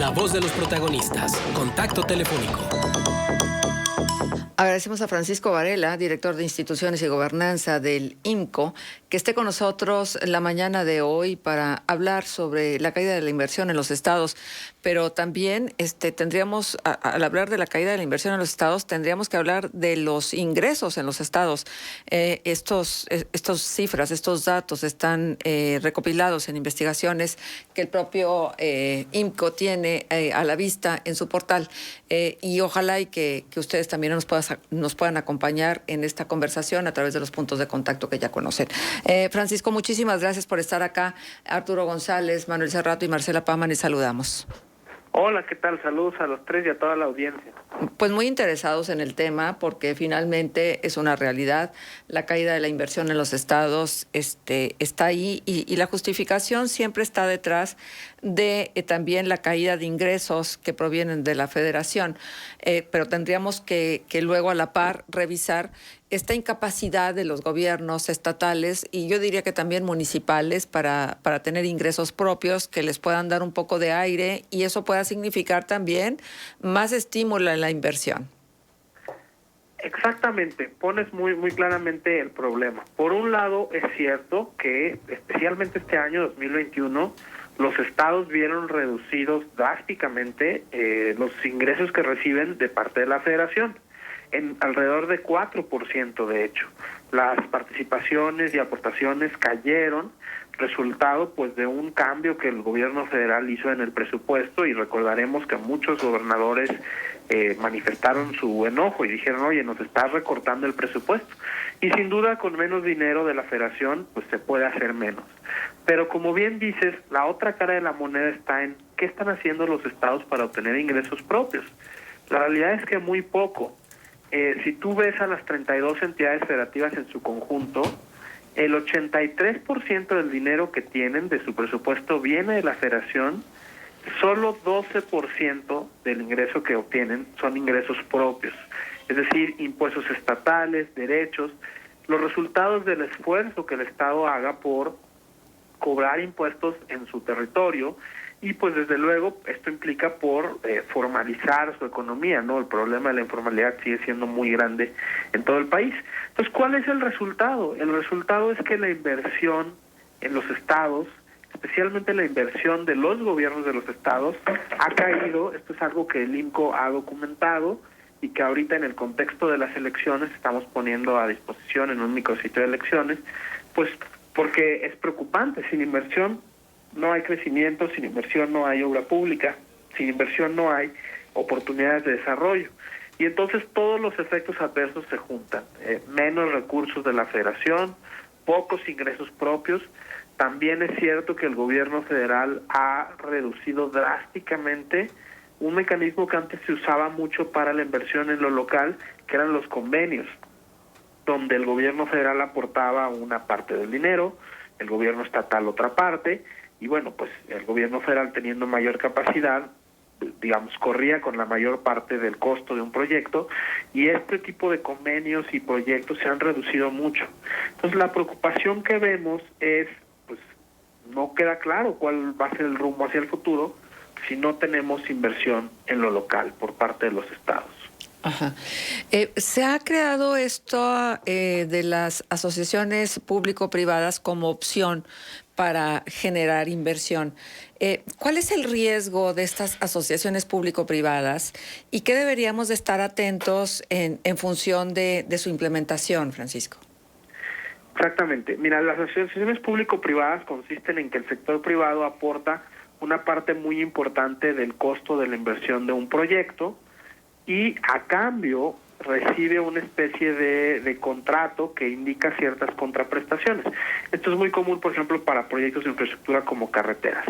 la voz de los protagonistas. Contacto telefónico. Agradecemos a Francisco Varela, director de Instituciones y Gobernanza del IMCO, que esté con nosotros la mañana de hoy para hablar sobre la caída de la inversión en los estados. Pero también tendríamos, al hablar de la caída de la inversión en los estados, tendríamos que hablar de los ingresos en los estados. Estos cifras, estos datos están recopilados en investigaciones que el propio IMCO tiene a la vista en su portal. Y ojalá y que ustedes también nos puedan acompañar en esta conversación a través de los puntos de contacto que ya conocen. Francisco, muchísimas gracias por estar acá. Arturo González, Manuel Cerrato y Marcela Paman, les saludamos. Hola, ¿qué tal? Saludos a los tres y a toda la audiencia. Pues muy interesados en el tema porque finalmente es una realidad. La caída de la inversión en los estados está ahí y la justificación siempre está detrás de también la caída de ingresos que provienen de la federación. Pero tendríamos que luego a la par revisar esta incapacidad de los gobiernos estatales y yo diría que también municipales para tener ingresos propios que les puedan dar un poco de aire y eso pueda significar también más estímulo en la inversión. Exactamente, pones muy claramente el problema. Por un lado, es cierto que especialmente este año 2021 los estados vieron reducidos drásticamente los ingresos que reciben de parte de la federación, en alrededor de 4% de hecho. Las participaciones y aportaciones cayeron, resultado pues de un cambio que el gobierno federal hizo en el presupuesto, y recordaremos que muchos gobernadores manifestaron su enojo y dijeron, oye, nos está recortando el presupuesto, y sin duda con menos dinero de la federación pues se puede hacer menos. Pero como bien dices, la otra cara de la moneda está en qué están haciendo los estados para obtener ingresos propios. La realidad es que muy poco. Si tú ves a las 32 entidades federativas en su conjunto, el 83% del dinero que tienen de su presupuesto viene de la federación, solo 12% del ingreso que obtienen son ingresos propios, es decir, impuestos estatales, derechos, los resultados del esfuerzo que el Estado haga por cobrar impuestos en su territorio. Y pues desde luego esto implica por formalizar su economía, ¿no? El problema de la informalidad sigue siendo muy grande en todo el país. Entonces, ¿cuál es el resultado? El resultado es que la inversión en los estados, especialmente la inversión de los gobiernos de los estados, ha caído. Esto es algo que el IMCO ha documentado y que ahorita en el contexto de las elecciones estamos poniendo a disposición en un micrositio de elecciones, pues porque es preocupante. Sin inversión no hay crecimiento, sin inversión no hay obra pública, sin inversión no hay oportunidades de desarrollo. Y entonces todos los efectos adversos se juntan. Menos recursos de la federación, pocos ingresos propios. También es cierto que el gobierno federal ha reducido drásticamente un mecanismo que antes se usaba mucho para la inversión en lo local, que eran los convenios, donde el gobierno federal aportaba una parte del dinero, el gobierno estatal otra parte. Y bueno, pues el gobierno federal, teniendo mayor capacidad, digamos, corría con la mayor parte del costo de un proyecto, y este tipo de convenios y proyectos se han reducido mucho. Entonces la preocupación que vemos es, pues no queda claro cuál va a ser el rumbo hacia el futuro si no tenemos inversión en lo local por parte de los estados. Ajá. Se ha creado esto de las asociaciones público-privadas como opción para generar inversión. ¿Cuál es el riesgo de estas asociaciones público-privadas y qué deberíamos de estar atentos en función de su implementación, Francisco? Exactamente. Mira, las asociaciones público-privadas consisten en que el sector privado aporta una parte muy importante del costo de la inversión de un proyecto, y a cambio recibe una especie de contrato que indica ciertas contraprestaciones. Esto es muy común, por ejemplo, para proyectos de infraestructura como carreteras.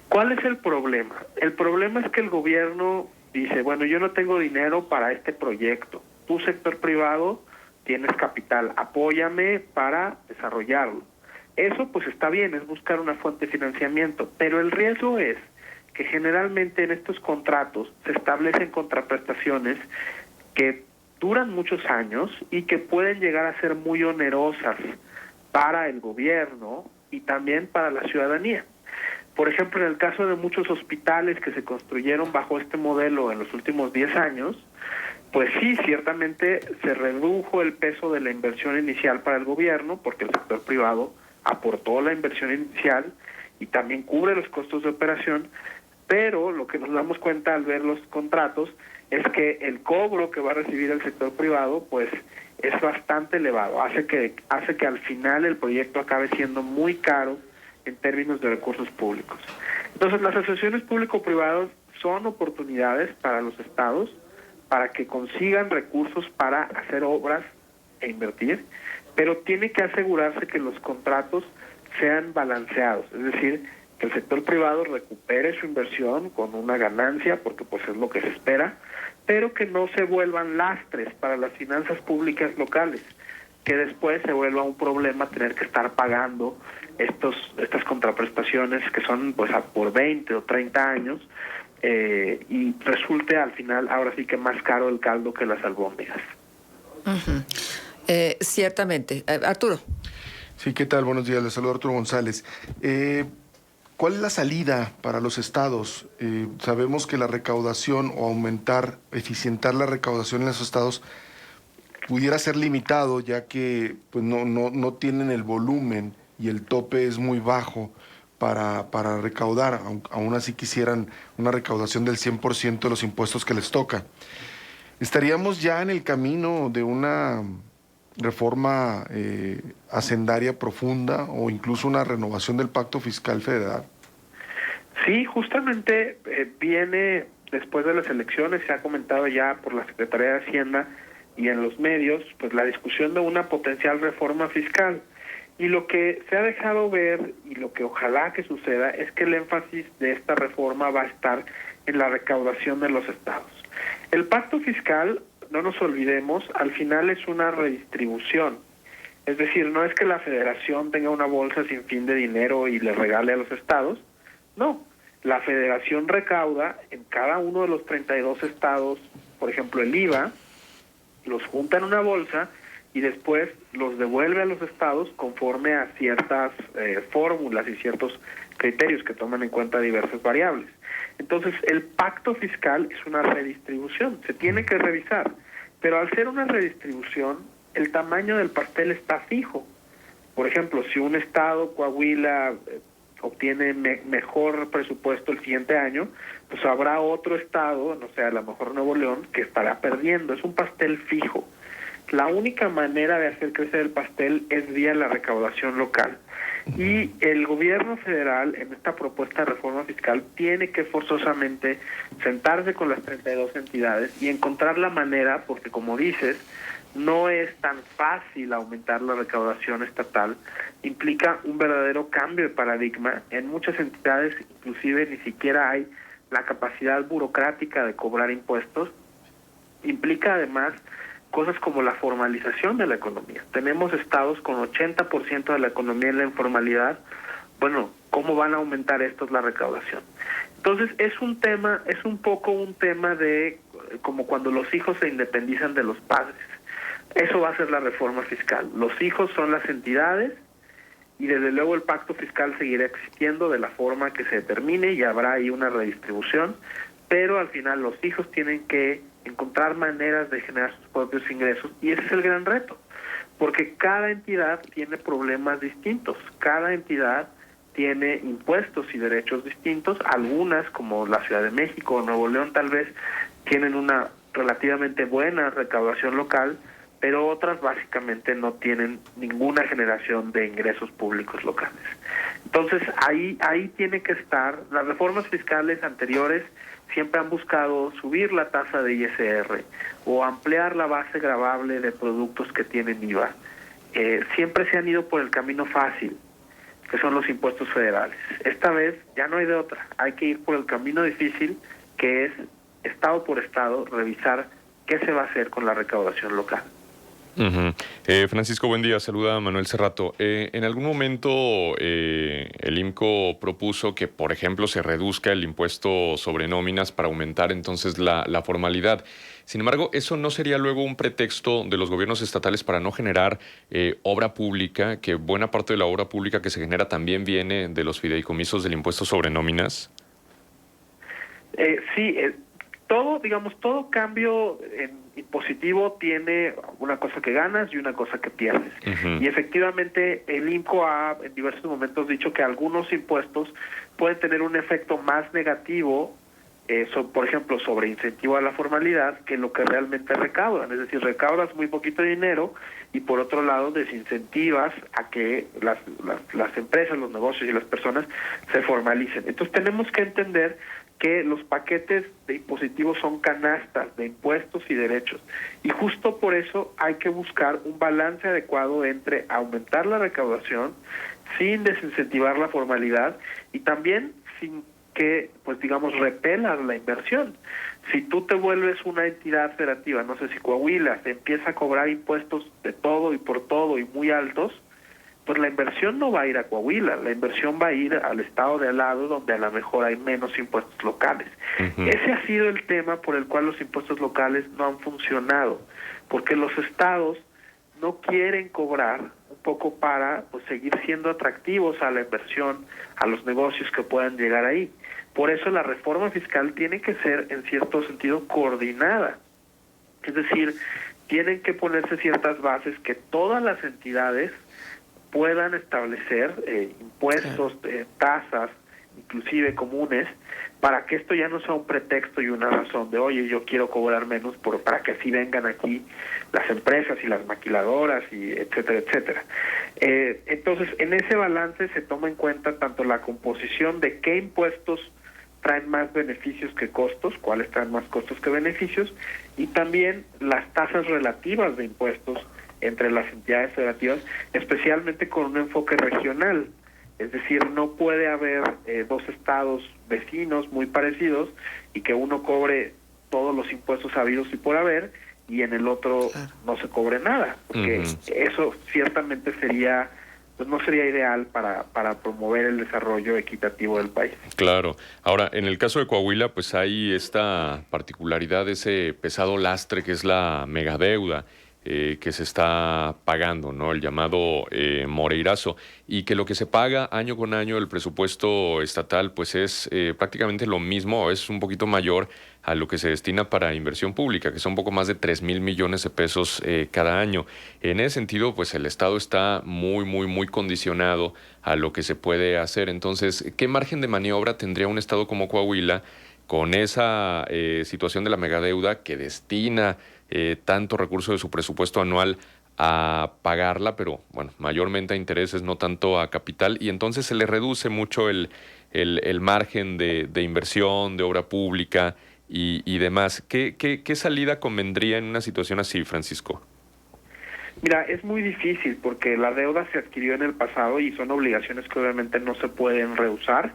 ¿Cuál es el problema? El problema es que el gobierno dice, bueno, yo no tengo dinero para este proyecto. Tu sector privado tienes capital, apóyame para desarrollarlo. Eso pues está bien, es buscar una fuente de financiamiento, pero el riesgo es que generalmente en estos contratos se establecen contraprestaciones que duran muchos años y que pueden llegar a ser muy onerosas para el gobierno y también para la ciudadanía. Por ejemplo, en el caso de muchos hospitales que se construyeron bajo este modelo en los últimos 10 años, pues sí, ciertamente se redujo el peso de la inversión inicial para el gobierno, porque el sector privado aportó la inversión inicial y también cubre los costos de operación, pero lo que nos damos cuenta al ver los contratos es que el cobro que va a recibir el sector privado pues es bastante elevado, hace que al final el proyecto acabe siendo muy caro en términos de recursos públicos. Entonces, las asociaciones público-privadas son oportunidades para los estados para que consigan recursos para hacer obras e invertir, pero tiene que asegurarse que los contratos sean balanceados, es decir, que el sector privado recupere su inversión con una ganancia, porque pues es lo que se espera, pero que no se vuelvan lastres para las finanzas públicas locales, que después se vuelva un problema tener que estar pagando estas contraprestaciones que son pues por 20 o 30 años, y resulte al final ahora sí que más caro el caldo que las albóndigas. Uh-huh. Ciertamente. Arturo. Sí, ¿qué tal? Buenos días, les saludo Arturo González. ¿Cuál es la salida para los estados? Sabemos que la recaudación o eficientar la recaudación en los estados pudiera ser limitado, ya que pues, no tienen el volumen y el tope es muy bajo para recaudar, aún así quisieran una recaudación del 100% de los impuestos que les toca. ¿Estaríamos ya en el camino de una reforma hacendaria profunda o incluso una renovación del Pacto Fiscal Federal? Sí, justamente viene después de las elecciones, se ha comentado ya por la Secretaría de Hacienda y en los medios, pues la discusión de una potencial reforma fiscal. Y lo que se ha dejado ver y lo que ojalá que suceda es que el énfasis de esta reforma va a estar en la recaudación de los estados. El pacto fiscal, no nos olvidemos, al final es una redistribución. Es decir, no es que la federación tenga una bolsa sin fin de dinero y le regale a los estados. No, la federación recauda en cada uno de los 32 estados, por ejemplo el IVA, los junta en una bolsa y después los devuelve a los estados conforme a ciertas fórmulas y ciertos criterios que toman en cuenta diversas variables. Entonces, el pacto fiscal es una redistribución, se tiene que revisar, pero al ser una redistribución, el tamaño del pastel está fijo. Por ejemplo, si un estado, Coahuila, obtiene mejor presupuesto el siguiente año, pues habrá otro estado, no sé, a lo mejor Nuevo León, que estará perdiendo. Es un pastel fijo. La única manera de hacer crecer el pastel es vía la recaudación local. Y el gobierno federal, en esta propuesta de reforma fiscal, tiene que forzosamente sentarse con las 32 entidades y encontrar la manera, porque como dices, no es tan fácil aumentar la recaudación estatal, implica un verdadero cambio de paradigma. En muchas entidades inclusive ni siquiera hay la capacidad burocrática de cobrar impuestos, implica además cosas como la formalización de la economía. Tenemos estados con 80% de la economía en la informalidad. Bueno, ¿cómo van a aumentar estos la recaudación? Entonces es un poco un tema de como cuando los hijos se independizan de los padres. Eso va a ser la reforma fiscal. Los hijos son las entidades y desde luego el pacto fiscal seguirá existiendo de la forma que se determine y habrá ahí una redistribución, pero al final los hijos tienen que encontrar maneras de generar sus propios ingresos y ese es el gran reto, porque cada entidad tiene problemas distintos, cada entidad tiene impuestos y derechos distintos, algunas como la Ciudad de México o Nuevo León tal vez tienen una relativamente buena recaudación local, pero otras básicamente no tienen ninguna generación de ingresos públicos locales. Entonces ahí tiene que estar. Las reformas fiscales anteriores siempre han buscado subir la tasa de ISR o ampliar la base gravable de productos que tienen IVA. Siempre se han ido por el camino fácil, que son los impuestos federales. Esta vez ya no hay de otra, hay que ir por el camino difícil, que es estado por estado revisar qué se va a hacer con la recaudación local. Ujú. Francisco, buen día. Saluda a Manuel Cerrato. En algún momento el IMCO propuso que, por ejemplo, se reduzca el impuesto sobre nóminas para aumentar entonces la formalidad. Sin embargo, ¿eso no sería luego un pretexto de los gobiernos estatales para no generar obra pública, que buena parte de la obra pública que se genera también viene de los fideicomisos del impuesto sobre nóminas? Sí, todo cambio impositivo tiene una cosa que ganas y una cosa que pierdes. Uh-huh. Y efectivamente el IMCO ha en diversos momentos dicho que algunos impuestos pueden tener un efecto más negativo, por ejemplo, sobre incentivo a la formalidad, que lo que realmente recaudan. Es decir, recaudas muy poquito dinero y por otro lado desincentivas a que las empresas, los negocios y las personas se formalicen. Entonces tenemos que entender que los paquetes de impositivos son canastas de impuestos y derechos. Y justo por eso hay que buscar un balance adecuado entre aumentar la recaudación sin desincentivar la formalidad y también sin que, repelas la inversión. Si tú te vuelves una entidad federativa, no sé si Coahuila, te empieza a cobrar impuestos de todo y por todo y muy altos, pues la inversión no va a ir a Coahuila, la inversión va a ir al estado de al lado, donde a lo mejor hay menos impuestos locales. Uh-huh. Ese ha sido el tema por el cual los impuestos locales no han funcionado, porque los estados no quieren cobrar un poco para seguir siendo atractivos a la inversión, a los negocios que puedan llegar ahí. Por eso la reforma fiscal tiene que ser, en cierto sentido, coordinada. Es decir, tienen que ponerse ciertas bases que todas las entidades puedan establecer impuestos, tasas, inclusive comunes, para que esto ya no sea un pretexto y una razón de, oye, yo quiero cobrar menos para que así vengan aquí las empresas y las maquiladoras, y etcétera, etcétera. Entonces, en ese balance se toma en cuenta tanto la composición de qué impuestos traen más beneficios que costos, cuáles traen más costos que beneficios, y también las tasas relativas de impuestos entre las entidades federativas, especialmente con un enfoque regional. Es decir, no puede haber dos estados vecinos muy parecidos y que uno cobre todos los impuestos habidos y por haber y en el otro no se cobre nada, porque eso ciertamente no sería ideal para promover el desarrollo equitativo del país. Claro. Ahora, en el caso de Coahuila, pues hay esta particularidad, ese pesado lastre que es la megadeuda que se está pagando, ¿no? El llamado Moreirazo, y que lo que se paga año con año el presupuesto estatal, pues es prácticamente lo mismo, es un poquito mayor a lo que se destina para inversión pública, que son un poco más de 3,000 millones de pesos cada año. En ese sentido, pues el Estado está muy condicionado a lo que se puede hacer. Entonces, ¿qué margen de maniobra tendría un Estado como Coahuila con esa situación de la megadeuda que destina tanto recurso de su presupuesto anual a pagarla, pero bueno, mayormente a intereses, no tanto a capital, y entonces se le reduce mucho el margen de inversión, de obra pública y demás? ¿Qué salida convendría en una situación así, Francisco? Mira, es muy difícil porque la deuda se adquirió en el pasado y son obligaciones que obviamente no se pueden rehusar,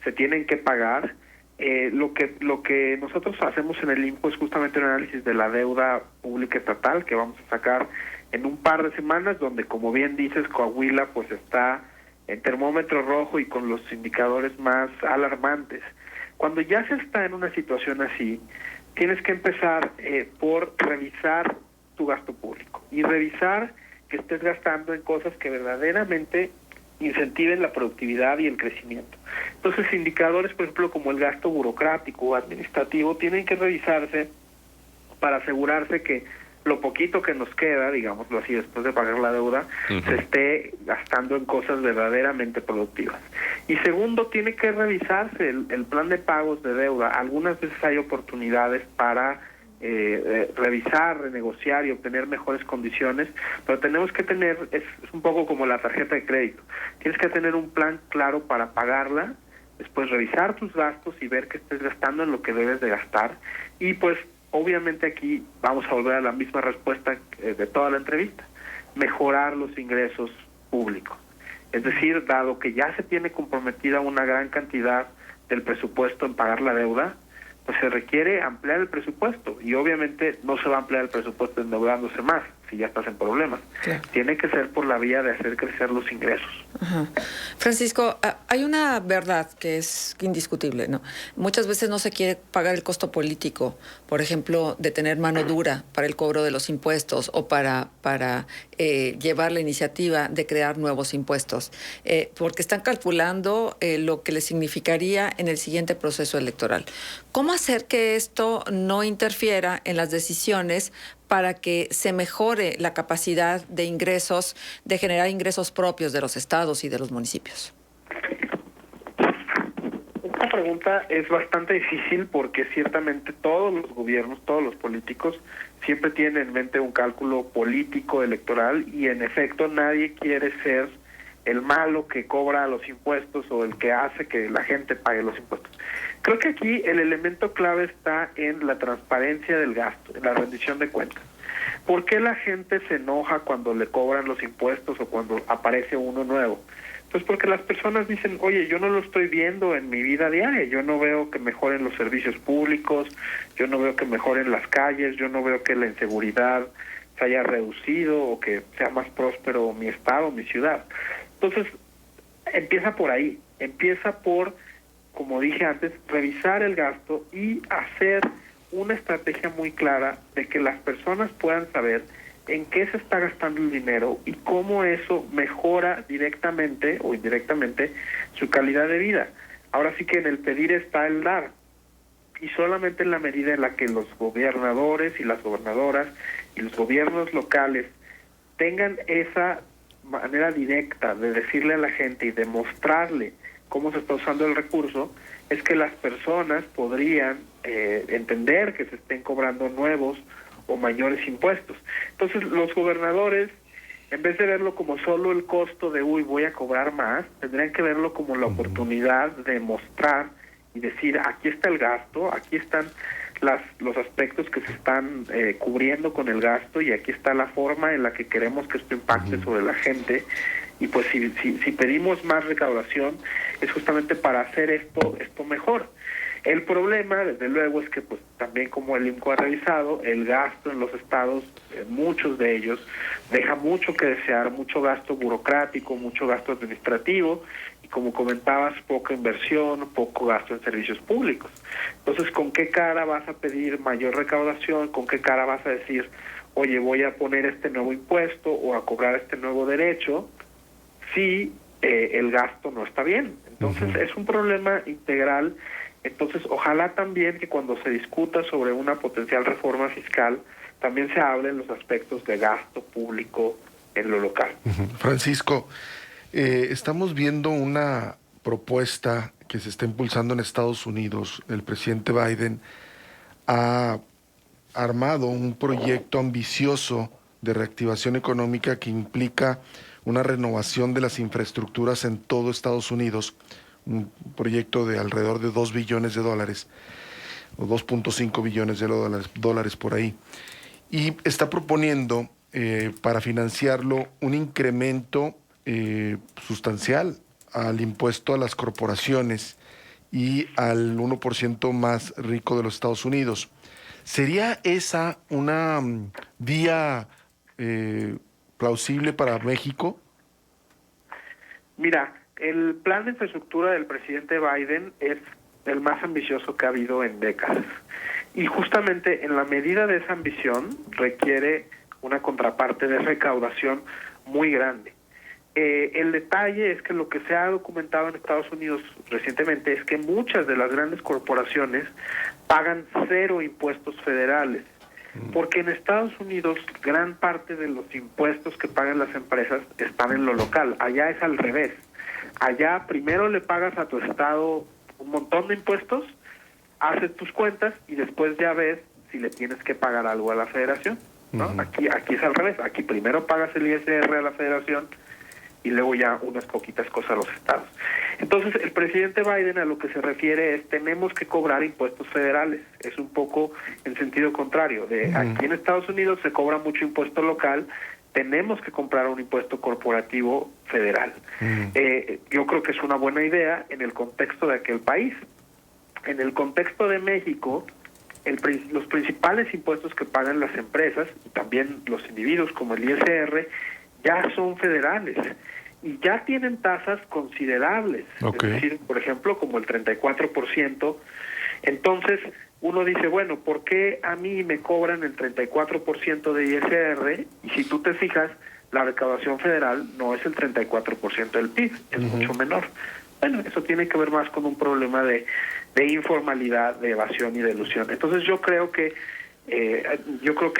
se tienen que pagar. Lo que nosotros hacemos en el IMCO es justamente un análisis de la deuda pública estatal que vamos a sacar en un par de semanas, donde, como bien dices, Coahuila pues está en termómetro rojo y con los indicadores más alarmantes. Cuando ya se está en una situación así, tienes que empezar por revisar tu gasto público y revisar que estés gastando en cosas que verdaderamente incentiven la productividad y el crecimiento. Entonces, indicadores, por ejemplo, como el gasto burocrático o administrativo, tienen que revisarse para asegurarse que lo poquito que nos queda, digámoslo así, después de pagar la deuda, se esté gastando en cosas verdaderamente productivas. Y segundo, tiene que revisarse el plan de pagos de deuda. Algunas veces hay oportunidades para revisar, renegociar y obtener mejores condiciones, pero tenemos que tener, es un poco como la tarjeta de crédito, tienes que tener un plan claro para pagarla, después revisar tus gastos y ver que estés gastando en lo que debes de gastar, y pues obviamente aquí vamos a volver a la misma respuesta de toda la entrevista: mejorar los ingresos públicos. Es decir, dado que ya se tiene comprometida una gran cantidad del presupuesto en pagar la deuda, pues se requiere ampliar el presupuesto, y obviamente no se va a ampliar el presupuesto endeudándose más, si ya estás en problemas. Claro. Tiene que ser por la vía de hacer crecer los ingresos. Ajá. Francisco, hay una verdad que es indiscutible, ¿no? Muchas veces no se quiere pagar el costo político, por ejemplo, de tener mano dura para el cobro de los impuestos o para llevar la iniciativa de crear nuevos impuestos, porque están calculando lo que les significaría en el siguiente proceso electoral. ¿Cómo hacer que esto no interfiera en las decisiones para que se mejore la capacidad de ingresos, de generar ingresos propios de los estados y de los municipios? Esta pregunta es bastante difícil porque ciertamente todos los gobiernos, todos los políticos siempre tienen en mente un cálculo político electoral y en efecto nadie quiere ser el malo que cobra los impuestos o el que hace que la gente pague los impuestos. Creo que aquí el elemento clave está en la transparencia del gasto, en la rendición de cuentas. ¿Por qué la gente se enoja cuando le cobran los impuestos o cuando aparece uno nuevo? Pues porque las personas dicen, oye, yo no lo estoy viendo en mi vida diaria, yo no veo que mejoren los servicios públicos, yo no veo que mejoren las calles, yo no veo que la inseguridad se haya reducido o que sea más próspero mi estado, mi ciudad. Entonces, empieza por ahí, empieza por, como dije antes, revisar el gasto y hacer una estrategia muy clara de que las personas puedan saber en qué se está gastando el dinero y cómo eso mejora directamente o indirectamente su calidad de vida. Ahora sí que en el pedir está el dar, y solamente en la medida en la que los gobernadores y las gobernadoras y los gobiernos locales tengan esa manera directa de decirle a la gente y demostrarle cómo se está usando el recurso, es que las personas podrían entender que se estén cobrando nuevos o mayores impuestos. Entonces los gobernadores, en vez de verlo como solo el costo de, voy a cobrar más, tendrían que verlo como la oportunidad de mostrar y decir, aquí está el gasto, aquí están los aspectos que se están cubriendo con el gasto y aquí está la forma en la que queremos que esto impacte sobre la gente. Y pues si pedimos más recaudación es justamente para hacer esto mejor. El problema, desde luego, es que pues también como el INCO ha revisado, el gasto en los estados, muchos de ellos, deja mucho que desear, mucho gasto burocrático, mucho gasto administrativo y, como comentabas, poca inversión, poco gasto en servicios públicos. Entonces, ¿con qué cara vas a pedir mayor recaudación? ¿Con qué cara vas a decir, oye, voy a poner este nuevo impuesto o a cobrar este nuevo derecho si el gasto no está bien? Entonces, es un problema integral. Entonces, ojalá también que cuando se discuta sobre una potencial reforma fiscal, también se hablen los aspectos de gasto público en lo local. Francisco, estamos viendo una propuesta que se está impulsando en Estados Unidos. El presidente Biden ha armado un proyecto ambicioso de reactivación económica que implica una renovación de las infraestructuras en todo Estados Unidos, un proyecto de alrededor de $2 billones, o 2.5 billones de dólares por ahí. Y está proponiendo para financiarlo un incremento sustancial al impuesto a las corporaciones y al 1% más rico de los Estados Unidos. ¿Sería esa una vía plausible para México? Mira, el plan de infraestructura del presidente Biden es el más ambicioso que ha habido en décadas. Y justamente en la medida de esa ambición requiere una contraparte de recaudación muy grande. El detalle es que lo que se ha documentado en Estados Unidos recientemente es que muchas de las grandes corporaciones pagan 0 impuestos federales. Porque en Estados Unidos gran parte de los impuestos que pagan las empresas están en lo local. Allá es al revés. Allá primero le pagas a tu estado un montón de impuestos, haces tus cuentas y después ya ves si le tienes que pagar algo a la federación, ¿no? Aquí es al revés. Aquí primero pagas el ISR a la federación y luego ya unas poquitas cosas a los estados. Entonces, el presidente Biden a lo que se refiere es, tenemos que cobrar impuestos federales. Es un poco en sentido contrario. Aquí en Estados Unidos se cobra mucho impuesto local, tenemos que comprar un impuesto corporativo federal. Yo creo que es una buena idea en el contexto de aquel país. En el contexto de México, los principales impuestos que pagan las empresas y también los individuos como el ISR ya son federales y ya tienen tasas considerables, Okay. es decir, por ejemplo, como el 34%. Entonces, uno dice, bueno, ¿por qué a mí me cobran el 34% de ISR? Y si tú te fijas, la recaudación federal no es el 34% del PIB, es mucho menor. Bueno, eso tiene que ver más con un problema de informalidad, de evasión y de elusión. Entonces yo creo que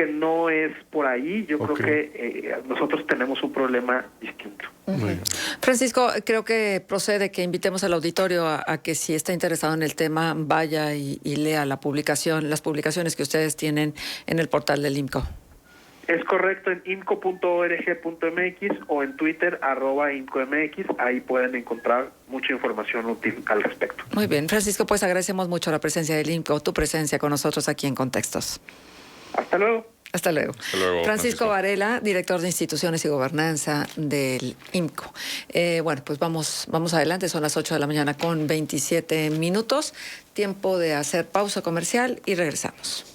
no es por ahí, yo creo que nosotros tenemos un problema distinto. Francisco, creo que procede que invitemos al auditorio a que si está interesado en el tema vaya y lea las publicaciones que ustedes tienen en el portal del IMCO. Es correcto, en imco.org.mx o en Twitter @imcomx, ahí pueden encontrar mucha información útil al respecto. Muy bien, Francisco, pues agradecemos mucho la presencia del IMCO, tu presencia con nosotros aquí en Contextos. Hasta luego. Hasta luego. Hasta luego, Francisco Varela, director de Instituciones y Gobernanza del IMCO. Bueno, pues vamos adelante, son las 8 de la mañana con 27 minutos. Tiempo de hacer pausa comercial y regresamos.